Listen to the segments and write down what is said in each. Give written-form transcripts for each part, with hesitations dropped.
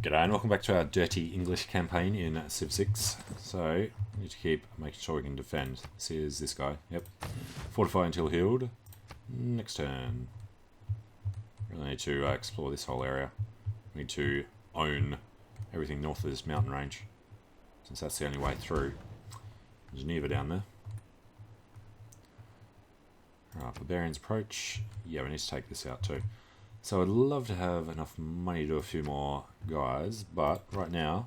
G'day and welcome back to our dirty English campaign in Civ 6. So, we need to keep making sure we can defend. This is this guy, yep. Fortify until healed. Next turn. Really need to explore this whole area. We need to own everything north of this mountain range, since that's the only way through. Geneva down there. Alright, Barbarians approach. Yeah, we need to take this out too. So I'd love to have enough money to do a few more guys, but right now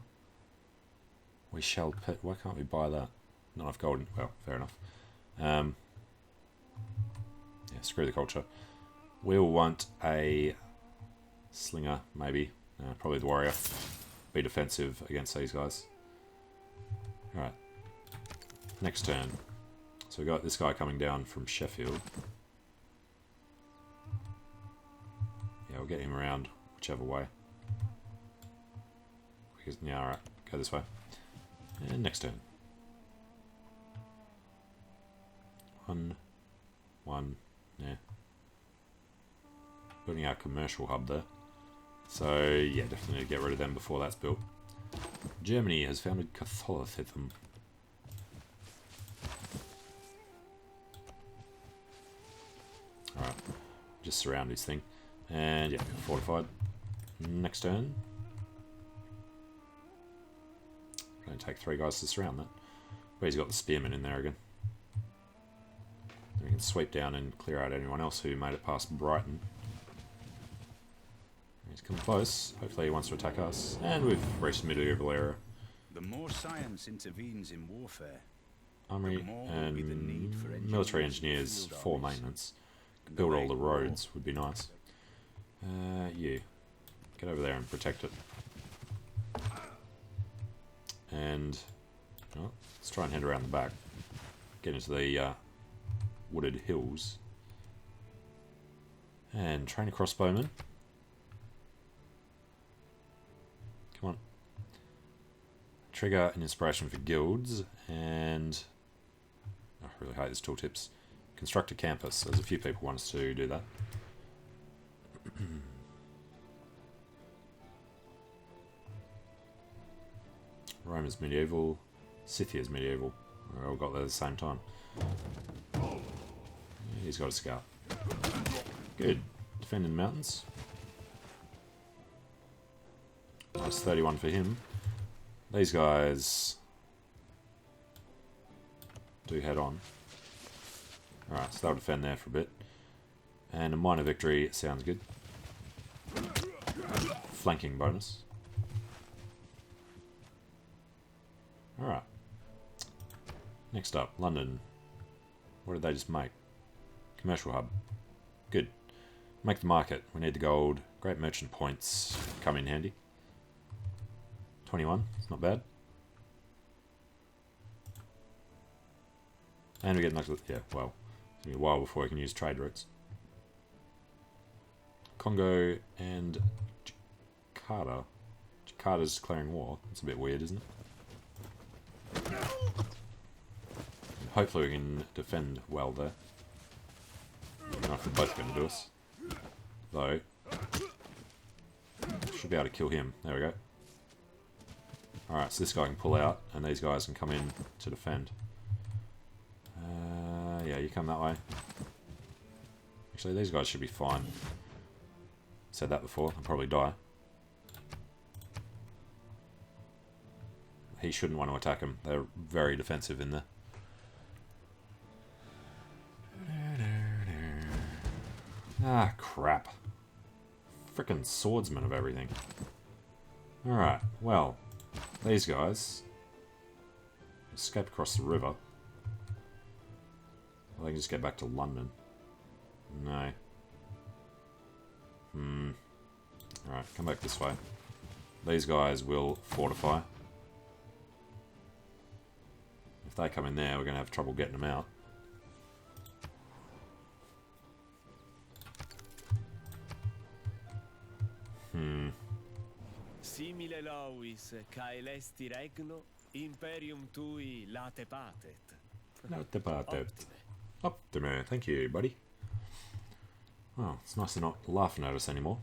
we shall pit. Why can't we buy that? Not enough gold. Well, fair enough. Yeah, screw the culture. We'll want a slinger, maybe. Probably the warrior. Be defensive against these guys. Alright. Next turn. So we got this guy coming down from Sheffield. Yeah, we'll get him around whichever way. Yeah, alright. Go this way. And next turn. One. Yeah. Building our commercial hub there. So, yeah, definitely need to get rid of them before that's built. Germany has founded Catholicism. Alright. Just surround this thing. And yeah, fortified. Next turn. Going to take 3 guys to surround that. But he's got the spearmen in there again. Then we can sweep down and clear out anyone else who made it past Brighton. He's come close. Hopefully he wants to attack us. And we've reached medieval era. The more science intervenes in warfare, Armory and military engineers for maintenance. Build all the roads would be nice. Yeah. Get over there and protect it. And oh, let's try and head around the back. Get into the wooded hills. And train a crossbowman. Come on. Trigger an inspiration for guilds. And I really hate these tooltips. Construct a campus. There's a few people want us to do that. Rome is medieval. Scythia is medieval. We all got there at the same time. He's got a scout. Good. Defending the mountains. Nice 31 for him. These guys do head on. Alright, so they'll defend there for a bit. And a minor victory sounds good. Flanking bonus. Alright. Next up, London. What did they just make? Commercial hub. Good. Make the market. We need the gold. Great merchant points come in handy. 21. It's not bad. And we get knocked. Yeah, well. It's going to be a while before we can use trade routes. Congo and Jakarta. Jakarta's declaring war. It's a bit weird, isn't it? Hopefully we can defend well there. I don't know if they're both going to do us. Though, should be able to kill him. There we go. Alright, so this guy can pull out, and these guys can come in to defend. Yeah, you come that way. Actually, these guys should be fine. Said that before, they'll probably die. He shouldn't want to attack him. They're very defensive in there. Ah, crap. Frickin' swordsman of everything. Alright, well, these guys escaped across the river. Well, they can just get back to London. No. Alright, come back this way. These guys will fortify. If they come in there, we're going to have trouble getting them out. Simile lovis, caelesti regno, imperium tui late patet. Late patet. Optime. Thank you, buddy. Oh, it's nice they're not laughing at us anymore.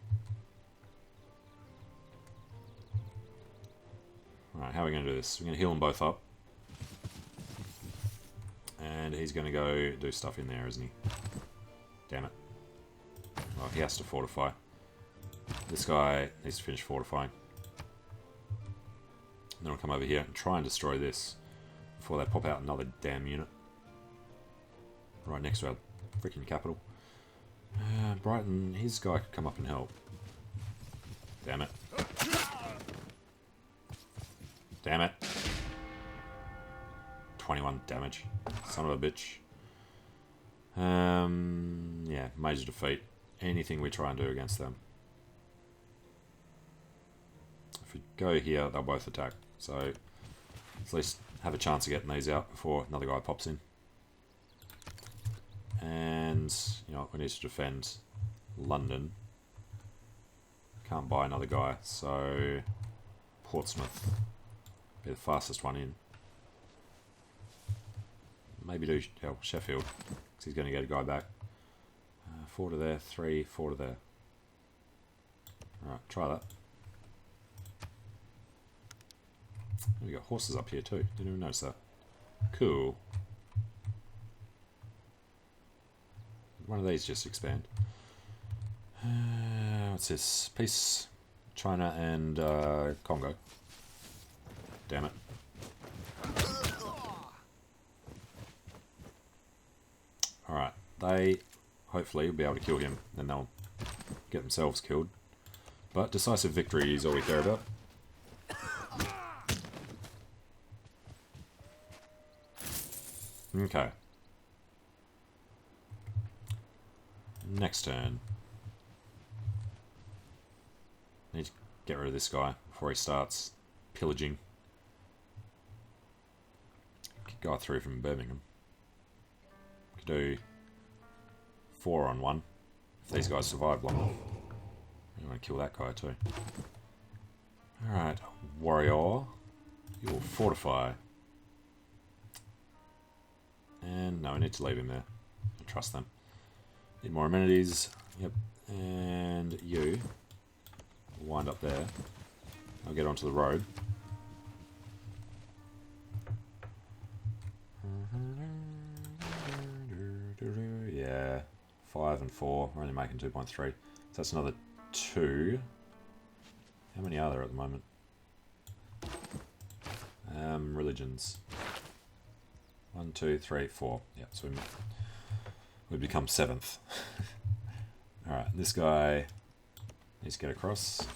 Alright, how are we going to do this? We're going to heal them both up. And he's going to go do stuff in there, isn't he? Damn it. Well, he has to fortify. This guy needs to finish fortifying. And then we'll come over here and try and destroy this before they pop out another damn unit. Right next to our freaking capital. Brighton, his guy could come up and help. Damn it. Damn it. 21 damage. Son of a bitch. Yeah, major defeat. Anything we try and do against them. If we go here, they'll both attack. So, at least have a chance of getting these out before another guy pops in. And, you know, we need to defend London. Can't buy another guy, so Portsmouth be the fastest one in. Maybe do Sheffield, because he's going to get a guy back. 4 to there, 3, 4 to there. Alright, try that. We got horses up here too, didn't even notice that. Cool. One of these just expand. What's this? Peace. China and Congo. Damn it. Alright, they hopefully will be able to kill him, then they'll get themselves killed. But decisive victory is all we care about. Okay. Next turn. Need to get rid of this guy before he starts pillaging. Could go through from Birmingham. Could do 4 on 1 if these guys survive long enough. I want to kill that guy too. Alright, warrior. You will fortify. And no, I need to leave him there. I trust them. Need more amenities. Yep. And you wind up there. I'll get onto the road. Yeah. 5 and 4. We're only making 2.3. So that's another 2. How many are there at the moment? Religions. 1, 2, 3, 4. Yeah, so we become 7th. Alright, this guy needs to get across.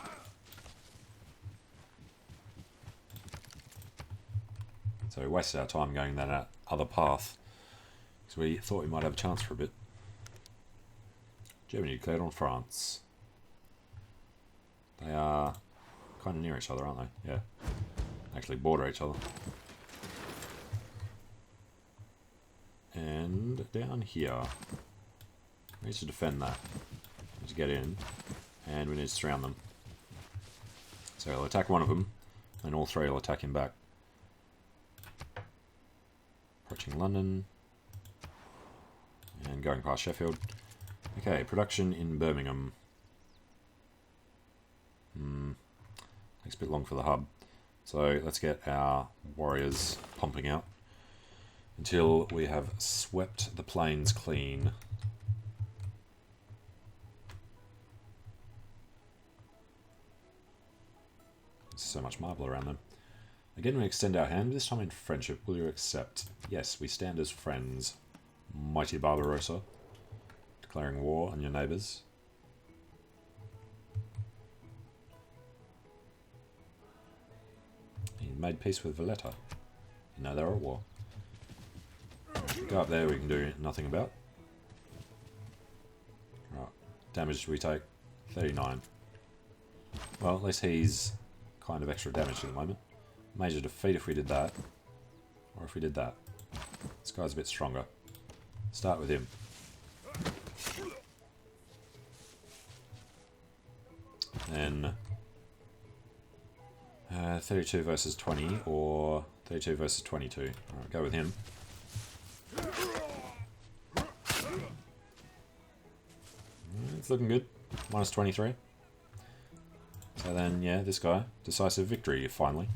So we wasted our time going that other path. Because we thought we might have a chance for a bit. Germany declared on France. They are kind of near each other, aren't they? Yeah. Actually border each other. And down here, we need to defend that. We need to get in, and we need to surround them. So he'll attack one of them, and all 3 will attack him back. Approaching London, and going past Sheffield. Okay, production in Birmingham. Takes a bit long for the hub. So let's get our warriors pumping out until we have swept the plains clean. There's so much marble around them. Again, we extend our hand, this time in friendship. Will you accept? Yes, we stand as friends. Mighty Barbarossa. Declaring war on your neighbours. He made peace with Valletta. You know they're at war. Go up there, we can do nothing about. Right, damage we take 39. Well, at least he's kind of extra damage at the moment. Major defeat if we did that, or if we did that. This guy's a bit stronger. Start with him. Then 32 versus 20, or 32 versus 22. Alright, go with him. It's looking good. Minus 23. So then, yeah, this guy. Decisive victory, finally.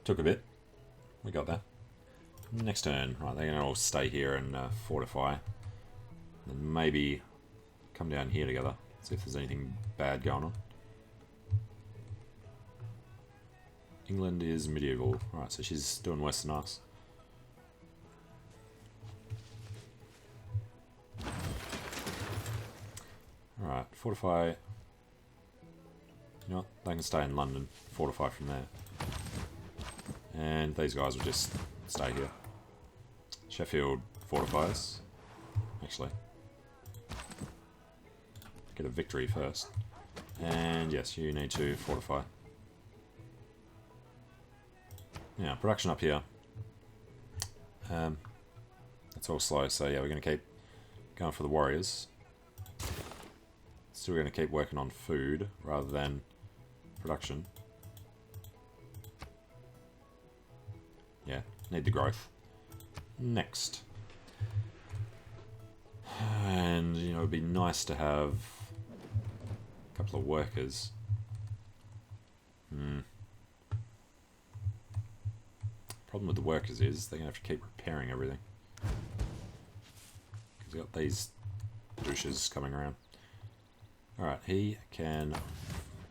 Took a bit. We got that. Next turn. Right, they're going to all stay here and fortify. And maybe come down here together. See if there's anything bad going on. England is medieval. Right, so she's doing worse than us. Alright, fortify. You know what? They can stay in London. Fortify from there. And these guys will just stay here. Sheffield fortifies. Actually. Get a victory first. And yes, you need to fortify. Now, production up here. It's all slow, so yeah, we're going to keep going for the warriors. Still going to keep working on food rather than production. Yeah, need the growth. Next. And, you know, it'd be nice to have a couple of workers. Problem with the workers is they're going to have to keep repairing everything. Because we've got these douches coming around. Alright, he can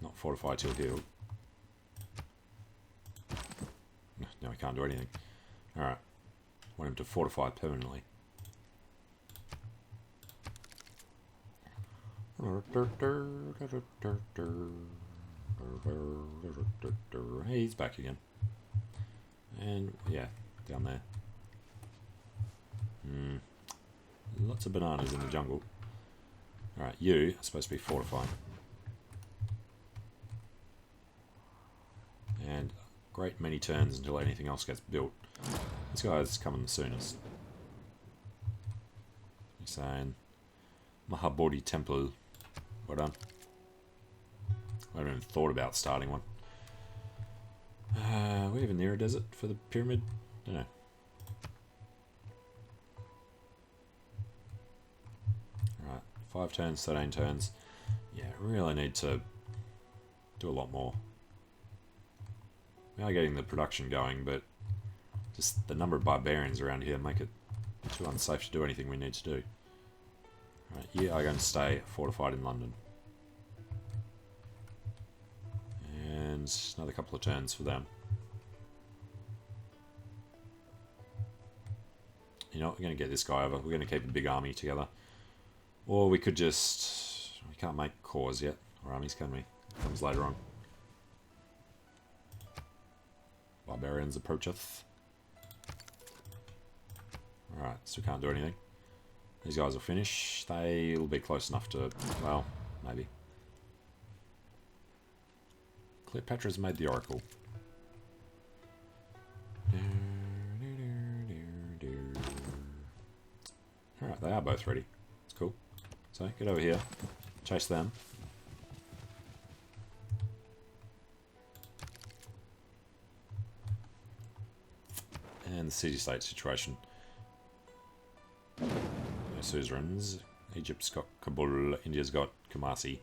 not fortify till healed. No, he can't do anything. Alright. Want him to fortify permanently. He's back again. And, yeah, down there. Lots of bananas in the jungle. Alright, you are supposed to be fortifying. And great many turns until anything else gets built. This guy's coming the soonest. He's saying, Mahabodhi Temple. Well done. I haven't even thought about starting one. We're even near a desert for the pyramid? Don't know. Alright, 5 turns, 13 turns. Yeah, really need to do a lot more. We are getting the production going, but just the number of barbarians around here make it too unsafe to do anything we need to do. Right, you are going to stay fortified in London. And another couple of turns for them. You know what, we're going to get this guy over. We're going to keep a big army together. Or we could just... We can't make corps yet. Or armies, can we? Comes later on. Barbarians approacheth. Alright, so we can't do anything. These guys will finish. They'll be close enough to... Well, maybe. Cleopatra's made the oracle. Alright, they are both ready. It's cool. So, get over here. Chase them. And the city-state situation. No suzerains. Egypt's got Kabul. India's got Kumasi.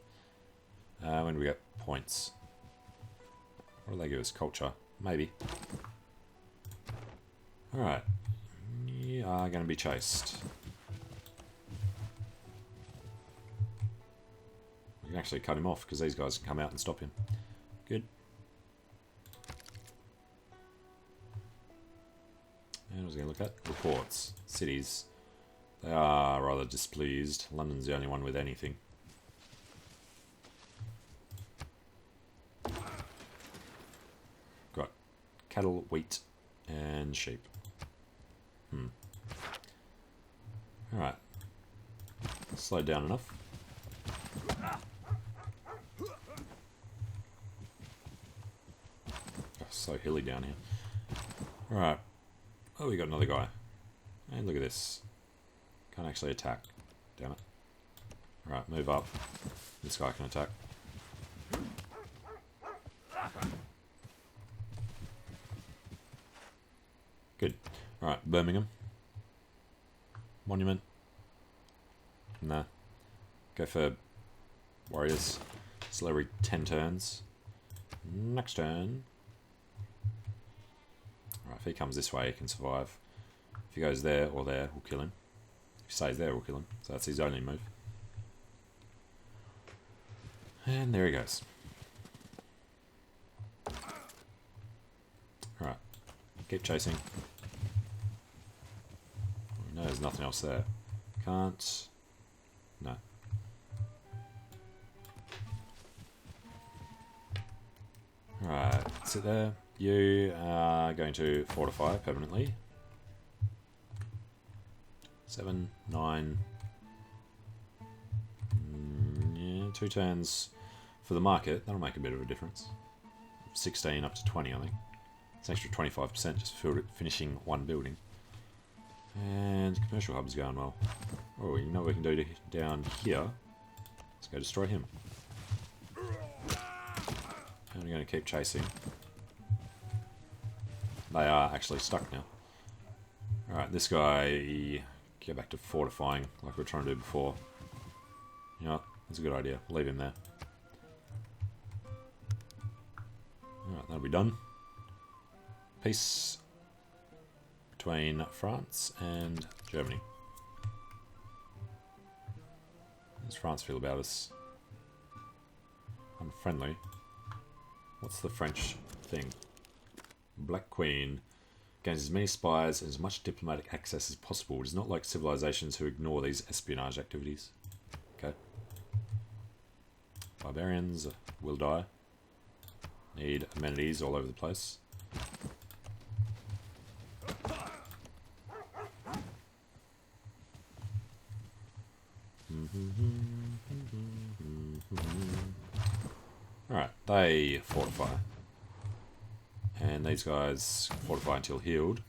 When do we get points? What do they give us? Culture? Maybe. Alright. You are going to be chased. We can actually cut him off because these guys can come out and stop him. Good. And I was going to look at reports. Cities. They are rather displeased. London's the only one with anything. Got cattle, wheat, and sheep. Alright. Slowed down enough. Oh, so hilly down here. Alright. Oh, we got another guy. And look at this. Can't actually attack. Damn it. Alright, move up. This guy can attack. Good. Alright, Birmingham. Monument. Nah. Go for warriors. Still every 10 turns. Next turn. Alright, if he comes this way, he can survive. If he goes there or there, we'll kill him. If he stays there, we'll kill him. So that's his only move. And there he goes. Alright, keep chasing. No, there's nothing else there. Can't. No. Alright, sit there. You are going to fortify permanently. 7, 9. Yeah, 2 turns for the market. That'll make a bit of a difference. 16 up to 20, I think. It's an extra 25% just for finishing one building. And commercial hub's going well. Oh, you know what we can do down here? Let's go destroy him. And we're going to keep chasing. They are actually stuck now. Alright, this guy, go back to fortifying like we were trying to do before. You know what? That's a good idea. Leave him there. Alright, that'll be done. Peace between France and Germany. How does France feel about us? Unfriendly. What's the French thing? Black Queen gains as many spies and as much diplomatic access as possible. It is not like civilizations who ignore these espionage activities. Okay. Barbarians will die. Need amenities all over the place. Alright, they fortify. And these guys fortify until healed.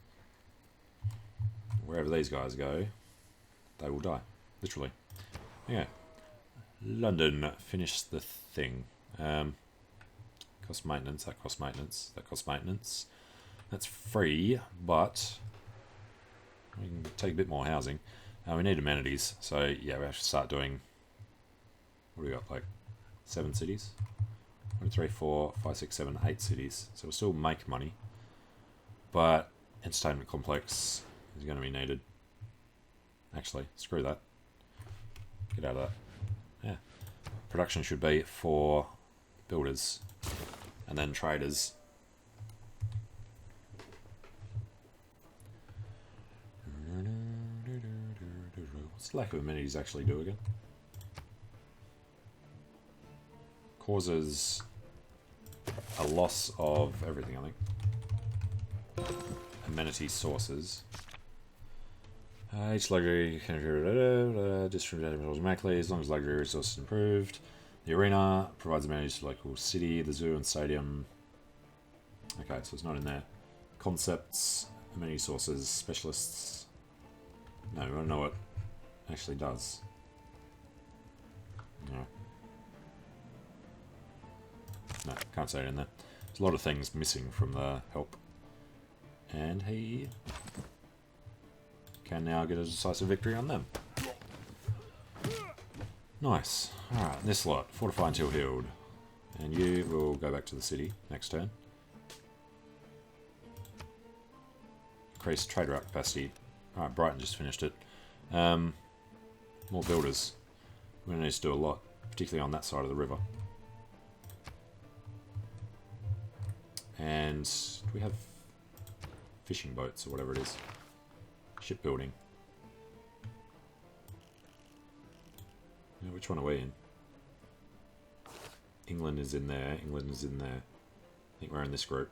Wherever these guys go, they will die. Literally. Yeah. London, finish the thing. Cost maintenance, that costs maintenance, that costs maintenance. That's free, but we can take a bit more housing. We need amenities, so yeah, we have to start doing, what do we got, like 7 cities? 1, 2, 3, 4, 5, 6, 7, 8 cities. So we'll still make money, but entertainment complex is going to be needed. Actually, screw that. Get out of that. Yeah. Production should be for builders and then traders. What's lack of amenities actually do again? Causes a loss of everything, I think. Amenity sources. Each luxury can distribute automatically as long as luxury resources improved. The arena provides amenities to local city, the zoo and stadium. Okay, so it's not in there. Concepts, amenity sources, specialists. No, we don't know what it actually does. No. No, can't say it in there. There's a lot of things missing from the help. And he can now get a decisive victory on them. Nice. Alright, this lot. Fortify until healed. And you will go back to the city next turn. Increase trader out capacity. Alright, Brighton just finished it. More builders. We're going to need to do a lot, particularly on that side of the river. And do we have fishing boats or whatever it is? Shipbuilding. Yeah, which one are we in? England is in there. England is in there. I think we're in this group.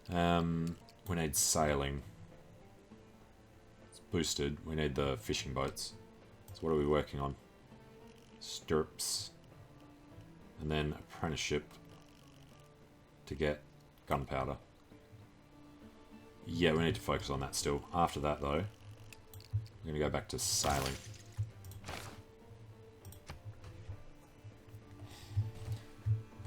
We need sailing. It's boosted. We need the fishing boats. So what are we working on? Stirrups. And then apprenticeship to get gunpowder. Yeah, we need to focus on that still. After that, though, we're going to go back to sailing.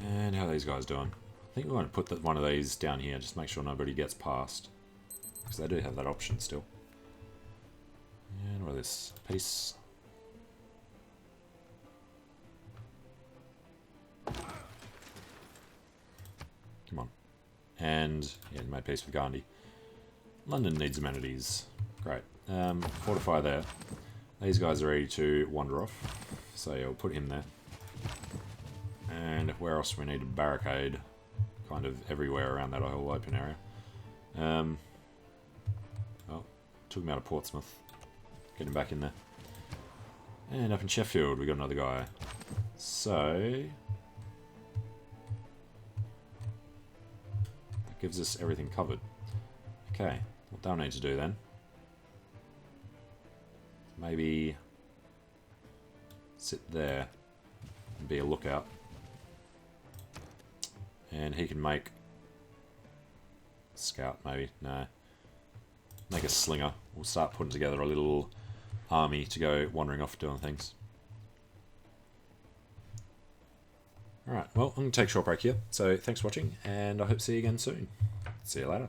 And how are these guys doing? I think we want to put one of these down here, just make sure nobody gets past. Because they do have that option still. And what is this? Peace. Come on. And yeah, made peace with Gandhi. London needs amenities. Great. Fortify there. These guys are ready to wander off, so I'll put him there. And where else do we need a barricade? Kind of everywhere around that whole open area. Well, took him out of Portsmouth. Get him back in there. And up in Sheffield, we got another guy. So that gives us everything covered. Okay, what they'll need to do then? Maybe sit there and be a lookout. And he can make scout, maybe. No. Make a slinger. We'll start putting together a little army to go wandering off doing things. Alright, well, I'm going to take a short break here. So thanks for watching, and I hope to see you again soon. See you later.